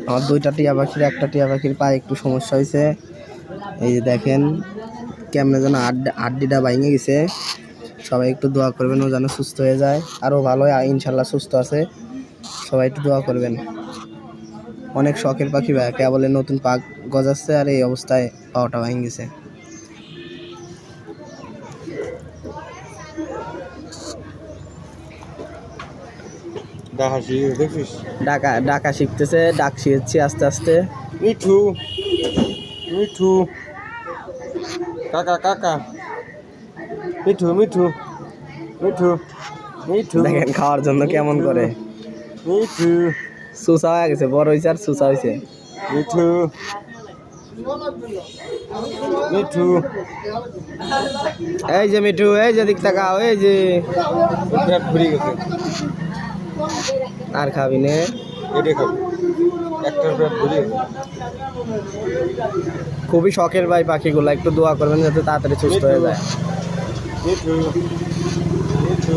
আমার দুইটা টিয়া পাখির, একটা টিয়া পাখির পায়ে একটু সমস্যা হয়েছে। এই যে দেখেন কেমনে যেন হাড্ডিটা ভাঙে গেছে। সবাই একটু দোয়া করবেন ও যেন সুস্থ হয়ে যায়, আরও ভালো হয়, ইনশাল্লাহ সুস্থ আছে। সবাই একটু দোয়া করবেন। অনেক শখের পাখি ভাই, কেবল নতুন পাক গজাচ্ছে আর এই অবস্থায় পাওয়াটা ভেঙে গেছে। ডাকা শিখতেছে, ডাক শিখছি আস্তে আস্তে। মিঠু মিঠু কাকা কাকা মিঠু মিঠু মিঠু মিঠু দেখেন খাওয়ার জন্য কেমন করে। মিঠু সুসা হয়ে গেছে, বড় হয়েছে আর সুসা হয়েছে। মিঠু মিঠু এই যে মিঠু, এই যে দিক তাকাও, এই যে পেট ভরে গেছে। আর খাবি নে, এটা খাবি, একটা পেট ভরে গেছে। খুবই শখের ভাই পাখিগুলো, একটু দোয়া করবেন যাতে তাড়াতাড়ি সুস্থ হয়ে যায়। মিঠু মিঠু